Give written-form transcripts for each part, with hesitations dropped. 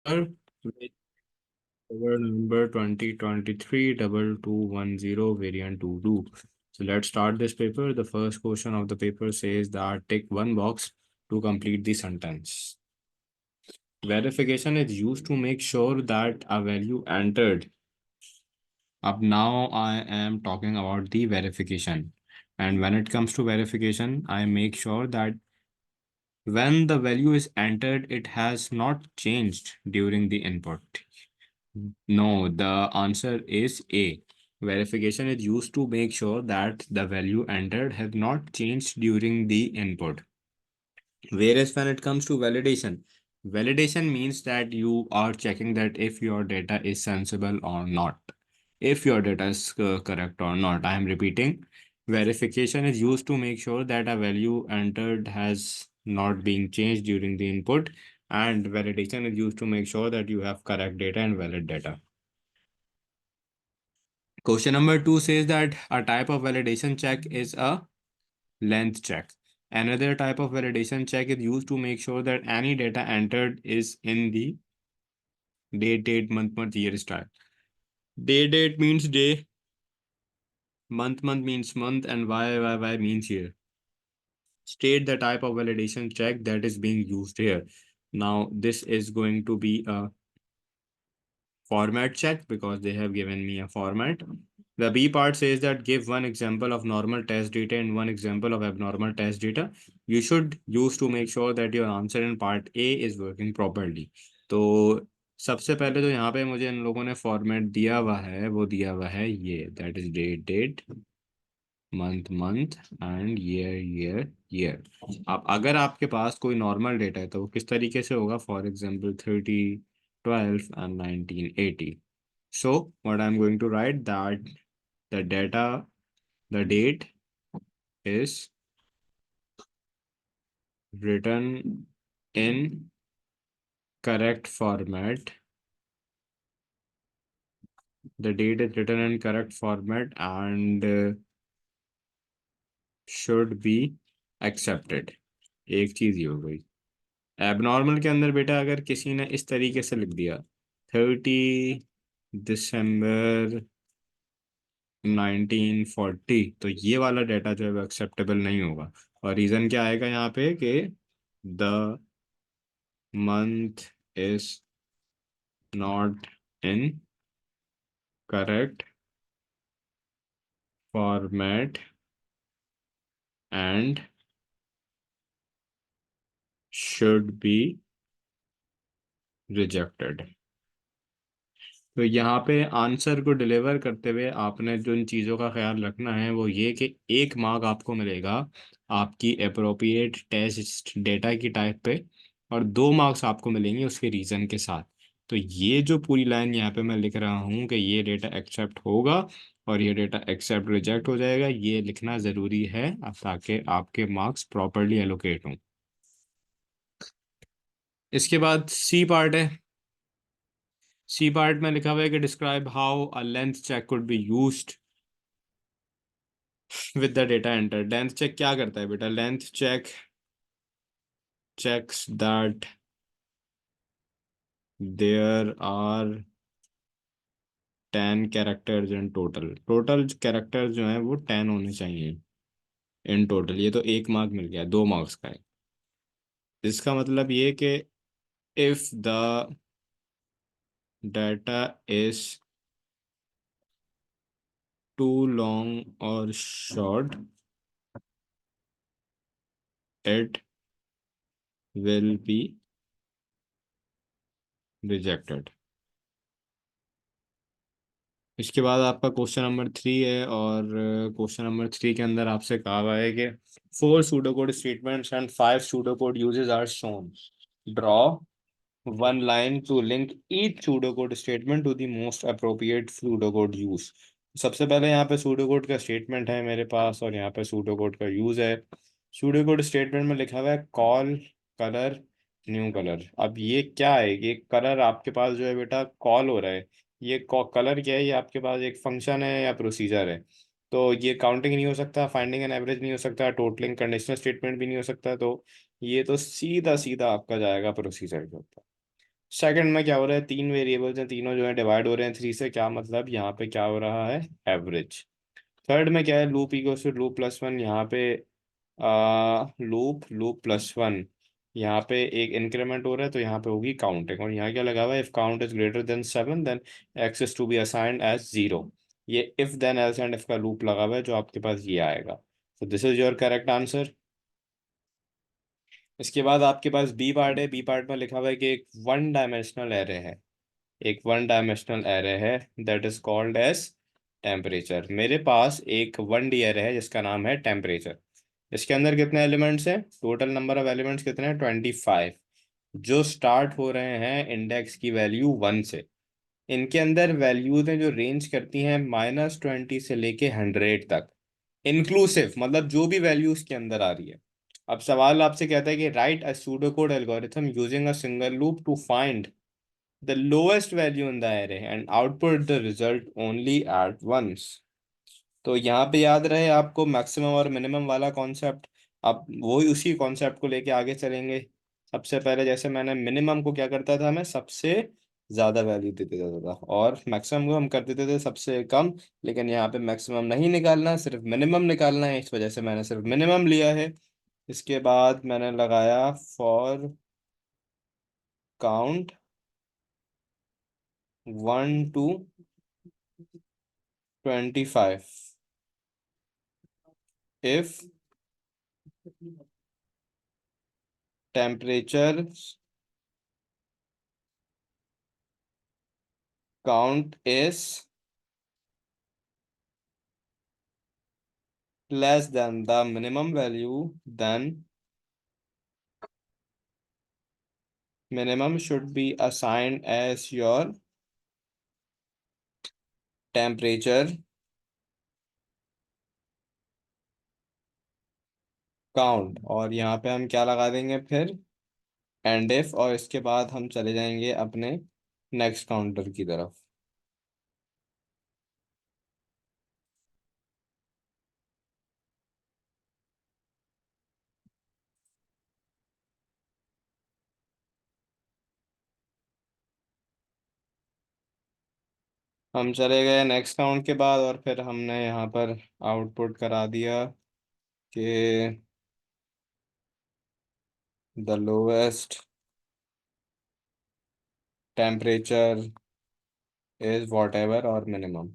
which over November 2023 2210 variant 22. So let's start this paper. The first question of the paper says that tick one box to complete the sentence. Verification is used to make sure that a value entered. Up now I am talking about the verification. And when it comes to verification, I make sure that when the value is entered, it has not changed during the input. No, the answer is A. Verification is used to make sure that the value entered has not changed during the input. Whereas when it comes to validation, validation means that you are checking that if your data is sensible or not. If your data is correct or not. I am repeating. Verification is used to make sure that a value entered has not been changed during the input, and validation is used to make sure that you have correct data and valid data. Question number 2 says that a type of validation check is a length check. Another type of validation check is used to make sure that any data entered is in the date, month, year style. Date means day, month means month, and y means year. State the type of validation check that is being used here. Now, this is going to be a format check because they have given me a format. The B part says that give one example of normal test data and one example of abnormal test data. You should use to make sure that your answer in part A is working properly. तो सबसे पहले तो यहाँ पे मुझे इन लोगों ने format दिया हुआ है, वो दिया हुआ है ये, that is date, month and year. अब अगर आपके पास कोई नॉर्मल डेटा है तो वो किस तरीके से होगा? For example 3012 and 1980। So what I'm going to write that the data, the date is written in correct format. The date is written in correct format and should be accepted. एक चीज ही हो गई। एबनॉर्मल के अंदर बेटा अगर किसी ने इस तरीके से लिख दिया 30 दिसंबर 1940, तो ये वाला डाटा जो है एक्सेप्टेबल नहीं होगा। और रीजन क्या आएगा यहाँ पे कि the month is not in correct format and should be rejected. तो यहाँ पे आंसर को डिलीवर करते हुए आपने जो इन चीज़ों का ख्याल रखना है वो ये कि एक मार्क आपको मिलेगा आपकी अप्रोप्रिएट टेस्ट डेटा की टाइप पे, और 2 मार्क्स आपको मिलेंगे उसके रीज़न के साथ। तो ये जो पूरी लाइन यहाँ पे मैं लिख रहा हूँ कि ये डेटा एक्सेप्ट होगा और ये डेटा एक्सेप्ट रिजेक्ट हो जाएगा, ये लिखना ज़रूरी है ताकि आपके मार्क्स प्रॉपरली एलोकेट हों। इसके बाद सी पार्ट है। सी पार्ट में लिखा हुआ है कि describe how a length check could be used with the data enter. Length check क्या करता है बेटा? Length check checks that there are 10 characters in total. Total characters जो हैं वो 10 होने चाहिए इन टोटल। ये तो 1 मार्क मिल गया, 2 मार्क्स का है। इसका मतलब ये कि if the data is too long और short it will be rejected. इसके बाद आपका क्वेश्चन नंबर 3 है, और क्वेश्चन नंबर 3 के अंदर आपसे कहा हुआ है कि 4 pseudocode statements and 5 pseudocode uses are shown. Draw one line to link each pseudocode statement to the most appropriate pseudocode use. सबसे पहले यहाँ पे pseudocode का स्टेटमेंट है मेरे पास और यहाँ पे pseudocode का यूज है। pseudocode स्टेटमेंट में लिखा हुआ है कॉल कलर न्यू कलर। अब ये क्या है? ये कलर आपके पास जो है बेटा कॉल हो रहा है। ये कलर क्या है? ये आपके पास एक फंक्शन है या प्रोसीजर है। तो ये काउंटिंग नहीं हो सकता, फाइंडिंग एन एवरेज नहीं हो सकता, टोटलिंग कंडीशनल स्टेटमेंट भी नहीं हो सकता। तो ये तो सीधा सीधा आपका जाएगा प्रोसीजर के ऊपर। सेकंड में क्या हो रहा है, तीन वेरिएबल्स हैं, तीनों जो है डिवाइड हो रहे हैं थ्री से, क्या मतलब यहाँ पे क्या हो रहा है, एवरेज। थर्ड में क्या है, loop equals to loop plus one, यहाँ पे लूप लूप प्लस वन, यहाँ पे एक इंक्रीमेंट हो रहा है तो यहाँ पे होगी काउंटिंग, और यहाँ क्या लगा हुआ है, if count is greater than seven then x is to be assigned as zero. ये if then else end if का लूप लगा हुआ है, जो आपके पास ये आएगा। तो this is your correct answer. इसके बाद आपके पास बी पार्ट है। बी पार्ट में लिखा हुआ है कि एक वन डायमेंशनल एरे है, एक वन डायमेंशनल एरे है, that is called as temperature. मेरे पास एक वन डी एरे है जिसका नाम है टेम्परेचर। इसके अंदर कितने एलिमेंट्स हैं, टोटल नंबर ऑफ एलिमेंट्स कितने हैं, 25, जो स्टार्ट हो रहे हैं इंडेक्स की वैल्यू वन से। इनके अंदर वैल्यूज हैं जो रेंज करती हैं -20 से लेके 100 तक, इंक्लूसिव, मतलब जो भी वैल्यू उसके अंदर आ रही है। अब सवाल आपसे कहता है कि write a pseudocode algorithm using a single loop to find the lowest value in the array and output the result only at once। तो यहाँ पे याद रहे आपको मैक्सिमम और मिनिमम वाला कॉन्सेप्ट। अब वही उसी कॉन्सेप्ट को लेके आगे चलेंगे। सबसे पहले जैसे मैंने मिनिमम को क्या करता था, मैं सबसे ज़्यादा वैल्यू दे देता था, और मैक्सिमम को हम कर देते थे सबसे कम। लेकिन यहाँ पे मैक्सिमम नहीं निकालना, सिर्फ मिनिमम निकालना है, इस वजह से मैंने सिर्फ मिनिमम लिया है। इसके बाद मैंने लगाया for count 1 to 25 if temperature count is less than the minimum value, then minimum should be assigned as your temperature count। और यहाँ पे हम क्या लगा देंगे फिर, एंड इफ, और इसके बाद हम चले जाएंगे अपने नेक्स्ट काउंटर की तरफ। हम चले गए नेक्स्ट काउंट के बाद, और फिर हमने यहाँ पर आउटपुट करा दिया कि the lowest temperature is what ever और मिनिमम।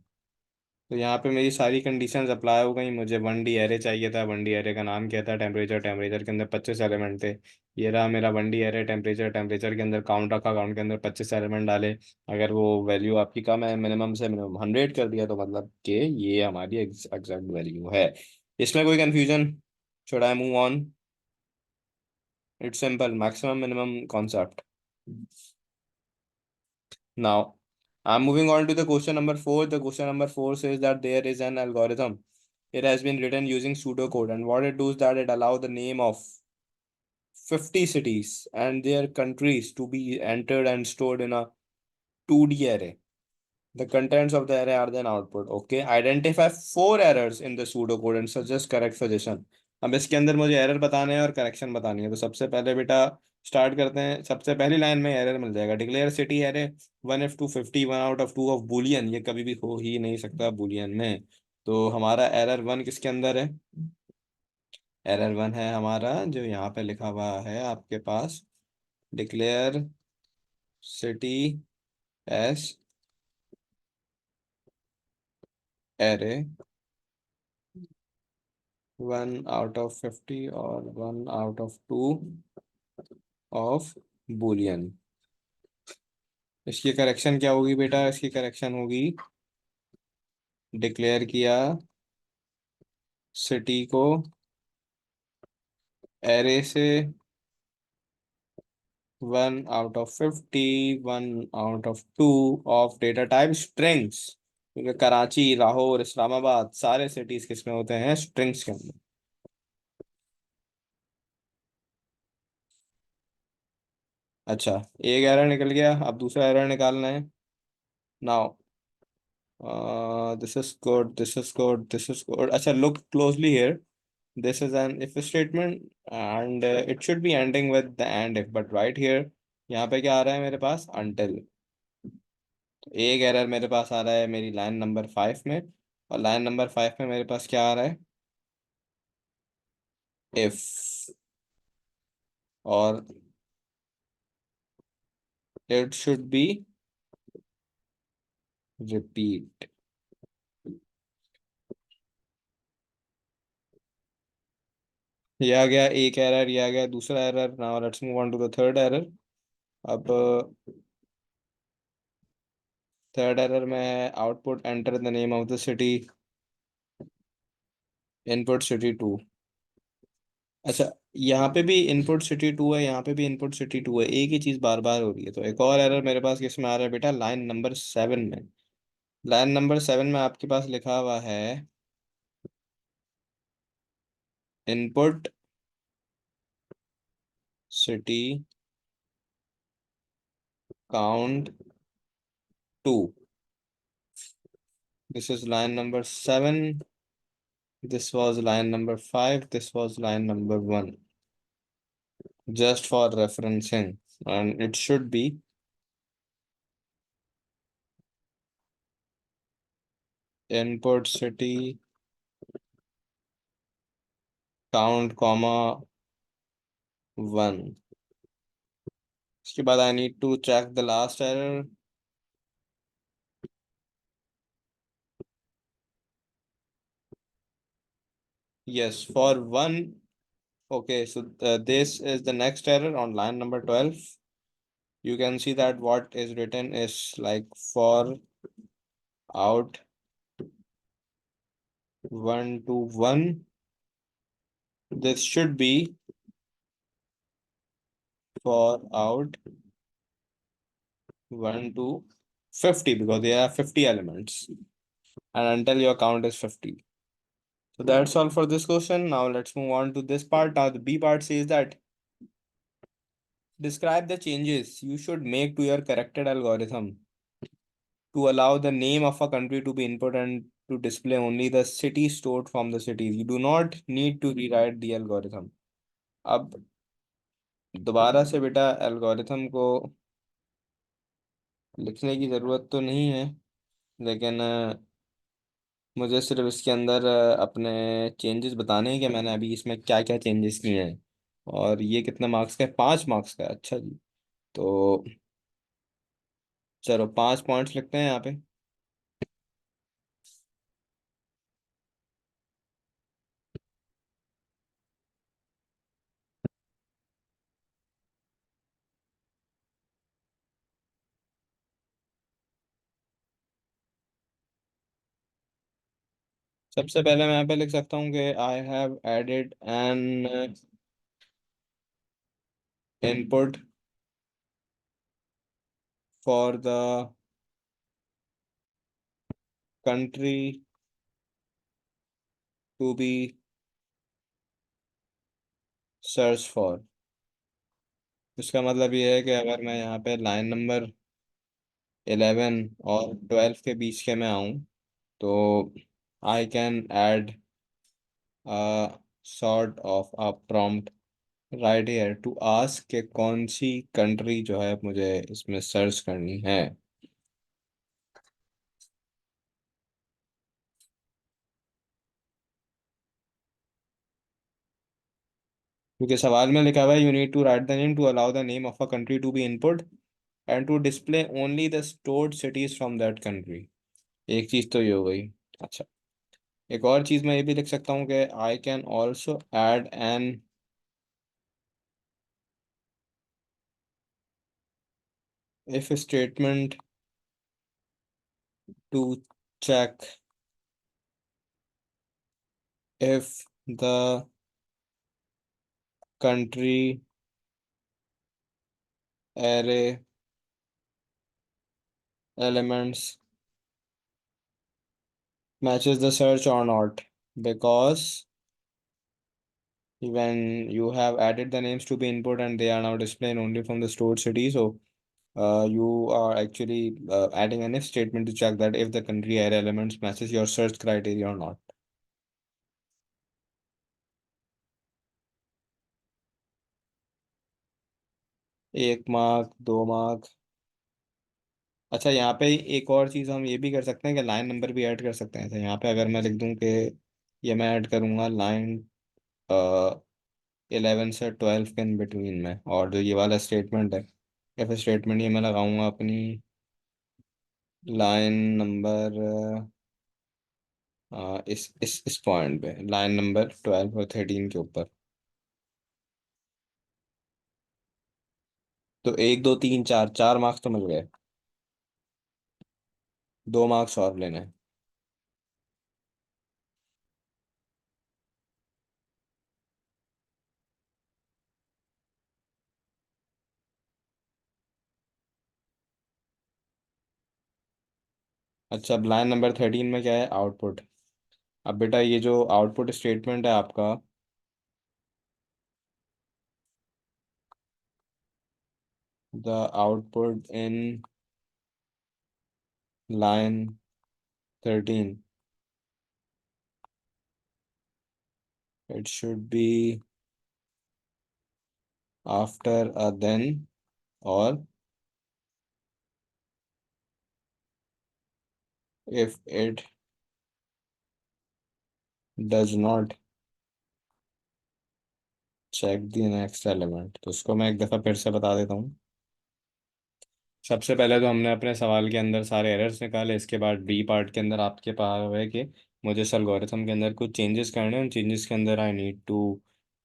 तो यहाँ पे मेरी सारी कंडीशंस अप्लाई हो गई। मुझे वन डी एरे चाहिए था, वन डी एरे का नाम क्या था, टेम्परेचर। टेम्परेचर के अंदर 25 एलिमेंट थे। ये रहा मेरा one D array temperature. Temperature के अंदर काउंट रखा, काउंट के अंदर 25 एलिमेंट डाले। अगर वो वैल्यू आपकी कम है मिनिमम से, मिनिमम 100 कर दिया, तो मतलब कि ये हमारी एग्जैक्ट वैल्यू है। इसमें कोई confusion, should I move on? It's simple, maximum minimum concept. Now, I'm moving on to the question number four. The question number four says that there is an algorithm. It has been written using pseudocode, and what it does that it allows the name of 50 cities and their countries to be entered and stored in a 2D array. The contents of the array are then output. Okay, identify four errors in the pseudocode and suggest correct suggestion। अब इसके अंदर मुझे error बताने हैं और correction बतानी है। तो सबसे पहले बेटा स्टार्ट करते हैं। सबसे पहली लाइन में एरर मिल जाएगा, declare city array 1 if 2 50 1 out of 2 of Boolean. ये कभी भी हो ही नहीं सकता बुलियन में। तो हमारा एरर वन किसके अंदर है, एरर वन है हमारा जो यहाँ पे लिखा हुआ है आपके पास, declare cities array 1 out of 50 और 1 out of 2 ऑफ बुलियन। इसकी करेक्शन क्या होगी बेटा, इसकी करेक्शन होगी, डिक्लेयर किया सिटी को एरे से 1 out of 50 1 out of 2 of data type strings. क्योंकि कराची, लाहौर, इस्लामाबाद सारे सिटीज किस में होते हैं, स्ट्रिंग्स के अंदर। अच्छा, एक एरर निकल गया, अब दूसरा एरर निकालना है। Now this is good, this is good, this is good. अच्छा, look closely here. This is an if statement and it should be ending with the and if, but right here यहाँ पे क्या आ रहा है मेरे पास, until. तो एक error मेरे पास आ रहा है मेरी लाइन नंबर 5 में, और लाइन नंबर 5 में मेरे पास क्या आ रहा है, इफ। और इट शुड बी रिपीट। ये आ गया एक एरर, ये आ गया दूसरा error. Now let's move on to the third error. अब थर्ड एरर में output enter the name of the city, input city two. अच्छा, यहाँ पे भी इनपुट सिटी टू है, यहाँ पे भी इनपुट सिटी टू है, एक ही चीज बार बार हो रही है। तो एक और एरर मेरे पास किसमें आ रहा है बेटा, लाइन नंबर 7 में। लाइन नंबर 7 में आपके पास लिखा हुआ है input city count two. This is line number 7, this was line number 5, this was line number 1, just for referencing. And it should be input city count comma 1। इसके बाद I need to check the last error. Yes, for 1. Okay, so this is the next error on line number 12. You can see that what is written is like for out 1 to 1. This should be for out 1 to 50, because there are 50 elements, and until your count is 50. So that's all for this question. Now let's move on to this part. Now the B part says that describe the changes you should make to your corrected algorithm to allow the name of a country to be input and to display only the city stored from the cities. You do not need to rewrite the algorithm. अब दोबारा से बेटा algorithm को लिखने की ज़रूरत तो नहीं है, लेकिन मुझे सिर्फ इसके अंदर अपने चेंजेस बताने हैं कि मैंने अभी इसमें क्या क्या चेंजेस किए हैं। और ये कितना मार्क्स का है, 5 मार्क्स का है। अच्छा जी। तो चलो 5 पॉइंट्स लिखते हैं यहाँ पे। सबसे पहले मैं यहाँ पे लिख सकता हूँ कि I have added an input for the country to be search for. इसका मतलब ये है कि अगर मैं यहाँ पे लाइन नंबर 11 और 12 के बीच के में आऊँ, तो I can add a sort of a prompt right here to ask कि कौन सी कंट्री जो है मुझे इसमें सर्च करनी है। क्योंकि सवाल में लिखा हुआ है you need to write the name to allow the name of a country to be input and to display only the stored cities from that country. एक चीज तो ये हो गई। अच्छा, एक और चीज मैं ये भी लिख सकता हूँ कि I can also add an if statement to check if the country array elements matches the search or not, because when you have added the names to be input and they are now displayed only from the stored city, so you are actually adding an if statement to check that if the country array elements matches your search criteria or not. 1 mark, 2 mark. अच्छा, यहाँ पे एक और चीज़ हम ये भी कर सकते हैं कि लाइन नंबर भी ऐड कर सकते हैं। तो यहाँ पे अगर मैं लिख दूँ कि ये मैं ऐड करूँगा लाइन 11 से 12 के इन बिटवीन में, और जो ये वाला स्टेटमेंट है या फिर स्टेटमेंट, ये मैं लगाऊंगा अपनी लाइन नंबर इस पॉइंट पे, लाइन नंबर 12 और 13 के ऊपर। तो 1, 2, 3, 4, 4 मार्क्स तो मिल गए। 2 मार्क्स और लेने हैं। अच्छा, अब लाइन नंबर 13 में क्या है, आउटपुट। अब बेटा ये जो आउटपुट स्टेटमेंट है आपका, the output in line 13, it should be after a then, और if it does not check the next element। तो उसको मैं एक दफ़ा फिर से बता देता हूँ। सबसे पहले तो हमने अपने सवाल के अंदर सारे एरर्स निकाले। इसके बाद बी पार्ट के अंदर आपके पास है कि मुझे इस एल्गोरिथम के अंदर कुछ चेंजेस करने हैं। उन चेंजेस के अंदर I need to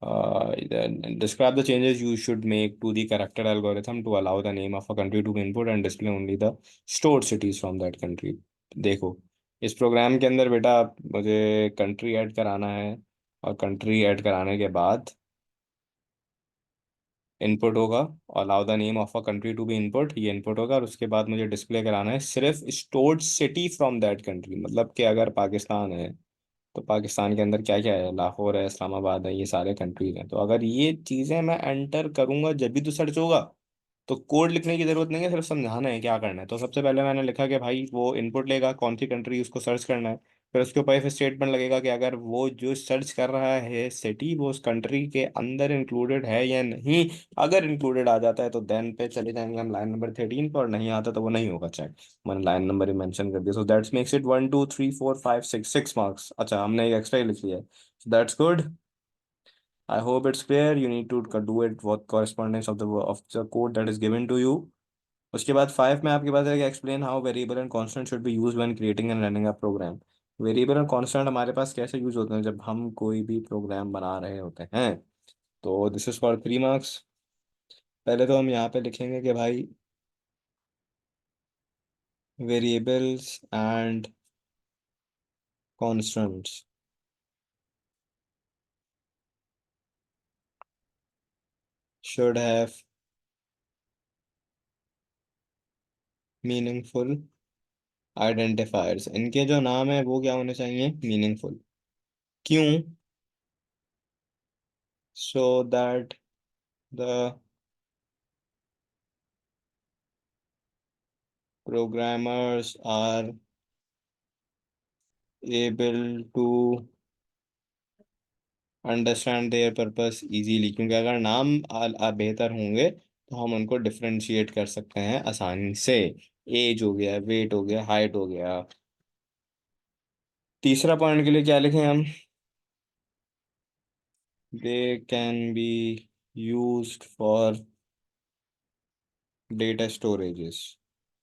describe the changes you should make to the corrected algorithm to allow the name of a country to be input and display only the stored cities from that country. देखो, इस programme के अंदर बेटा मुझे country add कराना है, और country add कराने के बाद इनपुट होगा, allow the name of a country to be input, ये इनपुट होगा, और उसके बाद मुझे डिस्प्ले कराना है सिर्फ stored city from that country. मतलब कि अगर पाकिस्तान है तो पाकिस्तान के अंदर क्या क्या है, लाहौर है, इस्लामाबाद है, ये सारे कंट्रीज हैं। तो अगर ये चीज़ें मैं एंटर करूंगा जब भी तो सर्च होगा। तो कोड लिखने की जरूरत नहीं है, सिर्फ समझाना है क्या करना है। तो सबसे पहले मैंने लिखा कि भाई वो इनपुट लेगा कौन सी कंट्री, उसको सर्च करना है। फिर उसके ऊपर फिर स्टेटमेंट लगेगा कि अगर वो जो सर्च कर रहा है सिटी, वो उस कंट्री के अंदर इंक्लूडेड है या नहीं। अगर इंक्लूडेड आ जाता है तो देन पे चले जाएंगे हम लाइन नंबर 13 पर, और नहीं आता तो वो नहीं होगा चेक। मैंने लाइन नंबर ही मेंशन कर दिया। So that's makes it 1, 2, 3, 4, 5, 6, 6 marks. अच्छा, हमने एक एक्स्ट्रा ही लिख लिया है। That's good. I hope it's clear. You need to do it what correspondence of the code that is given to you. उसके बाद 5 में आपके पास है कि explain how variable and constant should be use when creating and running a program. Variable और constant हमारे पास कैसे यूज होते हैं जब हम कोई भी प्रोग्राम बना रहे होते हैं। तो दिस इज फॉर 3 मार्क्स। पहले तो हम यहाँ पे लिखेंगे कि भाई variables and constants should have meaningful identifiers. इनके जो नाम है वो क्या होने चाहिए, मीनिंगफुल। क्यों? So that the programmers are able to understand their purpose easily। क्योंकि अगर नाम बेहतर होंगे तो हम उनको डिफरेंशिएट कर सकते हैं आसानी से। एज हो गया, वेट हो गया, हाइट हो गया। तीसरा पॉइंट के लिए क्या लिखें हम, they can be used for data storages.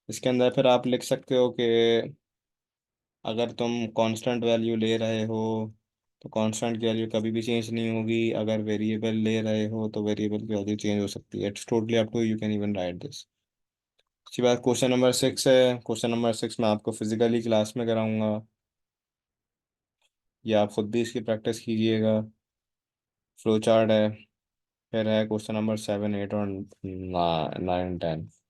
इसके अंदर फिर आप लिख सकते हो कि अगर तुम कांस्टेंट वैल्यू ले रहे हो तो कांस्टेंट की वैल्यू कभी भी चेंज नहीं होगी। अगर वेरिएबल ले रहे हो तो वेरिएबल की वैल्यू चेंज हो सकती है। It's totally up to you can even write this. उसके बाद क्वेश्चन नंबर 6 है। क्वेश्चन नंबर 6 मैं आपको फिजिकली क्लास में कराऊंगा, या आप खुद भी इसकी प्रैक्टिस कीजिएगा। फ्लो चार्ट है। फिर है क्वेश्चन नंबर 7, 8 और 9, 10।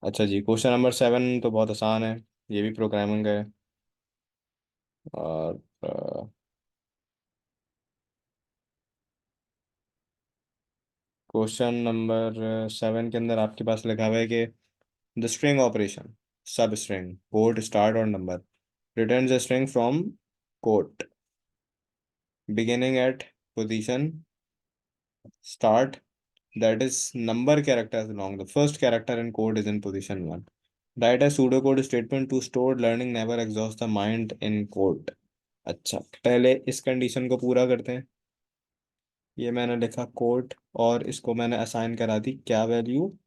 अच्छा जी, क्वेश्चन नंबर 7 तो बहुत आसान है, ये भी प्रोग्रामिंग है। और क्वेश्चन नंबर 7 के अंदर आपके पास लिखा हुआ है कि the string operation substring quote start और number returns a string from quote beginning at position start that is number characters long. The first character in code is in position 1. Write a pseudocode statement to store learning never exhaust the mind in code. अच्छा, पहले इस condition को पूरा करते हैं। ये मैंने लिखा कोड और इसको मैंने असाइन करा दी क्या value,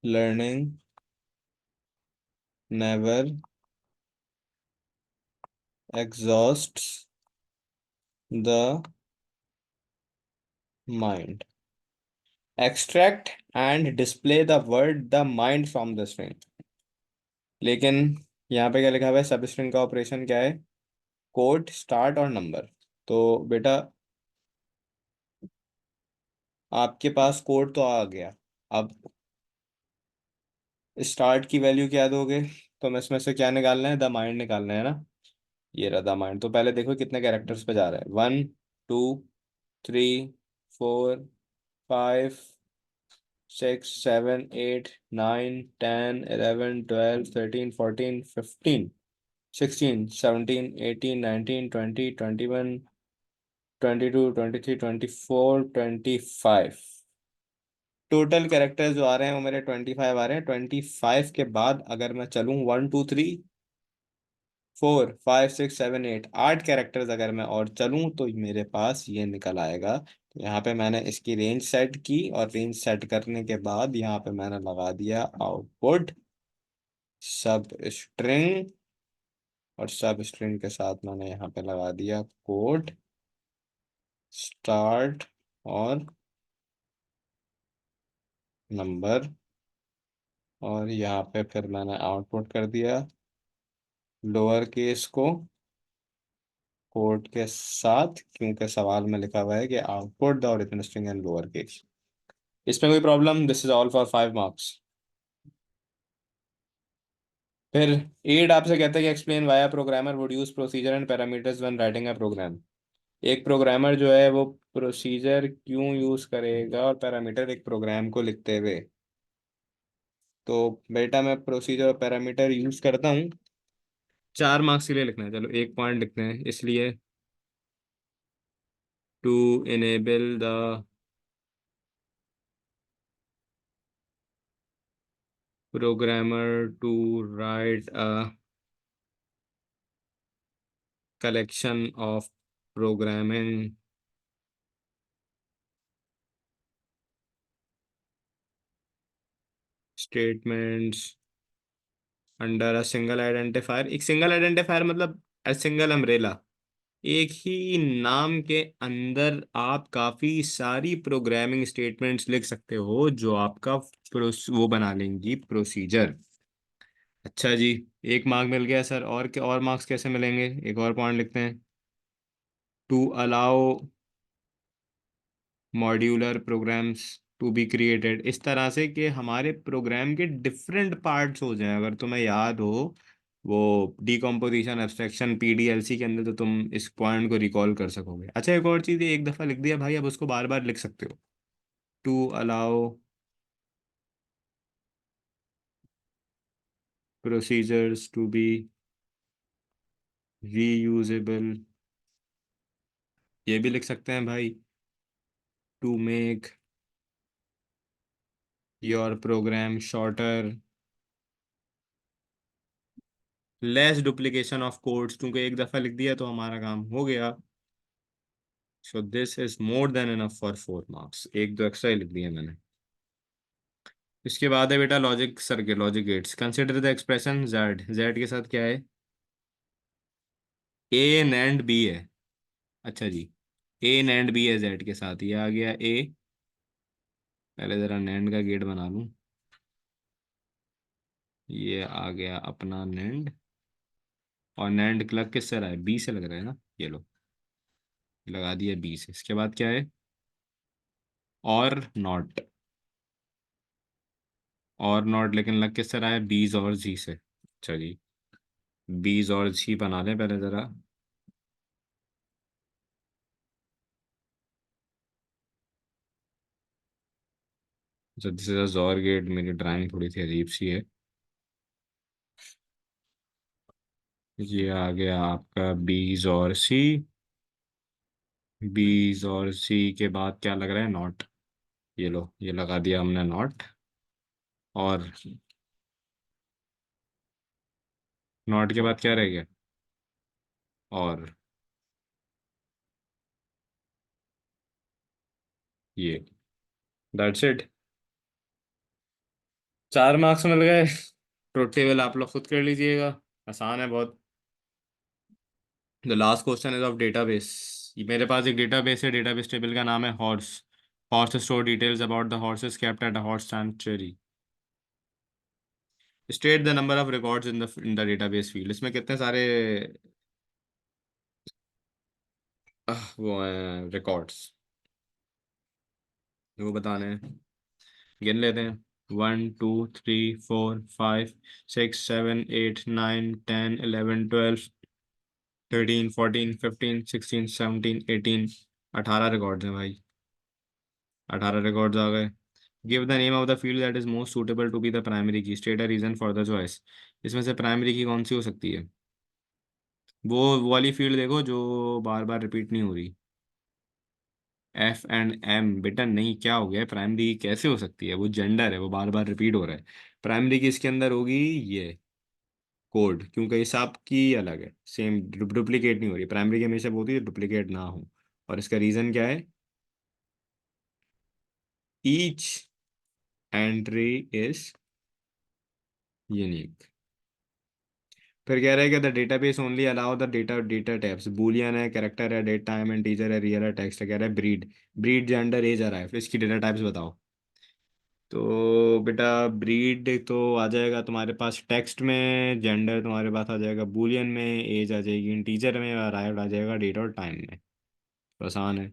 learning never exhausts the mind. Extract and display the word the mind from the string. लेकिन यहाँ पे क्या लिखा हुआ है, सब स्ट्रिंग का ऑपरेशन क्या है, कोड स्टार्ट और नंबर। तो बेटा आपके पास कोड तो आ गया, अब स्टार्ट की वैल्यू क्या दोगे, तो मैं इसमें से क्या निकालना है, द माइंड निकालना है ना। ये रहा द माइंड। तो पहले देखो कितने कैरेक्टर्स पे जा रहा है, 1 2 3 4 5 6 7 8 9 10 11 12 13 14 15 16 17 18 19 20 21 22 23 24 25। टोटल कैरेक्टर्स जो आ रहे हैं वो मेरे 25 आ रहे हैं। 25 के बाद अगर मैं चलूँ 1 2 3 4 5 6 7 8, 8 कैरेक्टर्स अगर मैं और चलूँ तो मेरे पास ये निकल आएगा। तो यहाँ पे मैंने इसकी रेंज सेट की और रेंज सेट करने के बाद यहाँ पे मैंने लगा दिया आउटपुट सब स्ट्रिंग, और सब स्ट्रिंग के साथ मैंने यहाँ पे लगा दिया कोड स्टार्ट और नंबर, और यहाँ पे फिर मैंने आउटपुट कर दिया लोअर केस को कोड के साथ, क्योंकि सवाल में लिखा हुआ है कि output the original string in lower case. इसमें कोई problem, this is all for 5 marks. फिर 8 आपसे कहता है कि explain why a programmer would use procedure and parameters when writing a program. एक प्रोग्रामर जो है वो प्रोसीजर क्यों यूज करेगा और पैरामीटर एक प्रोग्राम को लिखते हुए। तो बेटा मैं प्रोसीजर और पैरामीटर यूज करता हूँ। 4 मार्क्स के लिए लिखना है, चलो एक पॉइंट लिखते हैं इसलिए। To enable the programmer to write a collection of programming statements under a single identifier. एक सिंगल आइडेंटिफायर मतलब अ सिंगल अम्ब्रेला। एक ही नाम के अंदर आप काफी सारी प्रोग्रामिंग स्टेटमेंट्स लिख सकते हो जो आपका वो बना लेंगी प्रोसीजर। अच्छा जी, 1 मार्क मिल गया सर। और क्या, और मार्क्स कैसे मिलेंगे, एक और पॉइंट लिखते हैं। To allow modular programs to be created, इस तरह से कि हमारे प्रोग्राम के डिफरेंट पार्ट्स हो जाएं। अगर तुम्हें याद हो वो डीकम्पोजिशन एब्स्ट्रैक्शन पीडीएलसी के अंदर, तो तुम इस पॉइंट को रिकॉल कर सकोगे। अच्छा, एक और चीज़, ये एक दफ़ा लिख दिया भाई, अब उसको बार बार लिख सकते हो। To allow procedures to be reusable, ये भी लिख सकते हैं भाई। To make your program shorter, less duplication of codes, क्योंकि एक दफ़ा लिख दिया तो हमारा काम हो गया। So this is more than enough for 4 marks. एक दो एक्स्ट्रा ही लिख दिए मैंने। इसके बाद है बेटा logic circuit, logic gates. Consider the expression Z, Z के साथ क्या है, ए एंड बी है। अच्छा जी, ए एंड बी है जेड के साथ, ये आ गया ए। पहले जरा नैंड का गेट बना लूं। ये आ गया अपना नैंड, और नैंड क्लग किससे रहा है, बी से लग रहा है ना। ये लो, लगा दिया बी से। इसके बाद क्या है, और नॉट, और नॉट लेकिन लग किससे रहा है, बीज और जी से। अच्छा जी, बीज और जी बना लें पहले जरा। अच्छा, this is a XOR gate, मेरी ड्राइंग थोड़ी सी अजीब सी है। ये आ गया आपका बीज और सी। बीज और सी के बाद क्या लग रहा है? नॉट। ये लो, ये लगा दिया हमने नॉट। और नॉट के बाद क्या रह गया? और ये, दैट्स इट। 4 मार्क्स मिल गए। ट्रुथ टेबल आप लोग खुद कर लीजिएगा, आसान है बहुत। The last question is of database. मेरे पास एक डेटाबेस है, डेटाबेस टेबल का नाम है horse. Horse store details about the horses kept at a horse sanctuary. State the number of records in the database field. इसमें कितने सारे वो हैं रिकॉर्ड्स, वो बताने हैं। गिन लेते हैं। 1 2 3 4 5 6 7 8 9 10 11 12 13 14 15 16 17 18। 18 रिकॉर्ड्स हैं भाई। 18 रिकॉर्ड्स आ गए। Give the name of the field that is most suitable to be the primary key, state a reason for the choice. इसमें से प्राइमरी की कौन सी हो सकती है? वो वाली फील्ड देखो जो बार बार रिपीट नहीं हो रही। F&M बेटा, नहीं, क्या हो गया? प्राइमरी कैसे हो सकती है? वो जेंडर है, वो बार बार रिपीट हो रहा है। प्राइमरी की इसके अंदर होगी ये कोड, क्योंकि हिसाब की अलग है, सेम डुप्लीकेट नहीं हो रही। प्राइमरी की हमेशा बोलती है डुप्लीकेट ना हो। और इसका रीजन क्या है? Each entry is unique. फिर कह रहा है कि the database only allow the data data types, Boolean है, कैरेक्टर है, डेट टाइम, इंटीजर है, रियल है, टेक्स्ट है। कह रहा है ब्रीड, ब्रीड जेंडर एज आ रहा है, फिर इसकी डेटा टाइप्स बताओ। तो बेटा ब्रीड तो आ जाएगा तुम्हारे पास टेक्स्ट में, जेंडर तुम्हारे पास आ जाएगा बूलियन में, एज आ जाएगी इंटीजर में, और अराइव्ड आ जाएगा डेट और टाइम में। तो आसान है।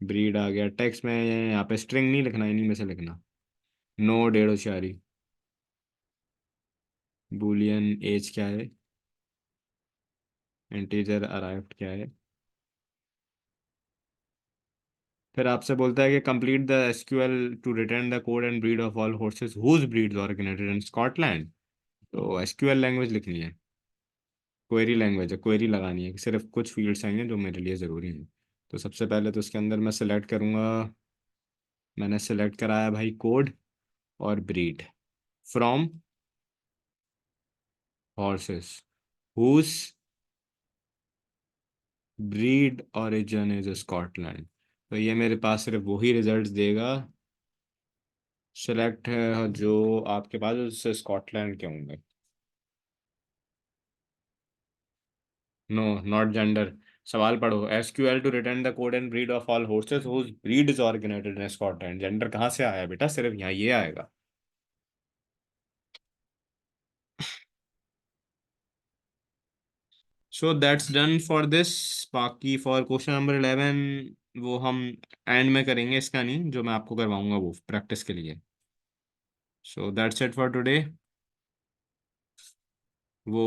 ब्रीड आ गया टेक्स्ट में, यहाँ पे स्ट्रिंग नहीं लिखना, इन्हीं में से लिखना। नो, डेढ़ होशियारी। बूलियन एज क्या है? इंटीजर अराइव्ड क्या है? फिर आपसे बोलता है कि complete the SQL to return the code and breed of all horses whose breeds originated in Scotland. तो एसक्यूएल लैंग्वेज लिखनी है, क्वेरी लैंग्वेज है, क्वेरी लगानी है। सिर्फ कुछ फील्ड्स आएंगे जो मेरे लिए ज़रूरी हैं। तो सबसे पहले तो इसके अंदर मैं सेलेक्ट करूँगा। मैंने सेलेक्ट कराया भाई कोड और breed from horses whose breed origin is Scotland. तो ये मेरे पास सिर्फ वही रिजल्ट्स देगा सेलेक्ट जो आपके पास उससे स्कॉटलैंड के होंगे। No, not gender. सवाल पढ़ो। SQL to return the code and breed of all horses whose breed is originated in Scotland. Gender कहाँ से आया बेटा? सिर्फ यहाँ ये आएगा। So that's done for this. बाकी फॉर क्वेश्चन नंबर 11 वो हम एंड में करेंगे, इसका नहीं, जो मैं आपको करवाऊंगा वो प्रैक्टिस के लिए। So that's it for today. वो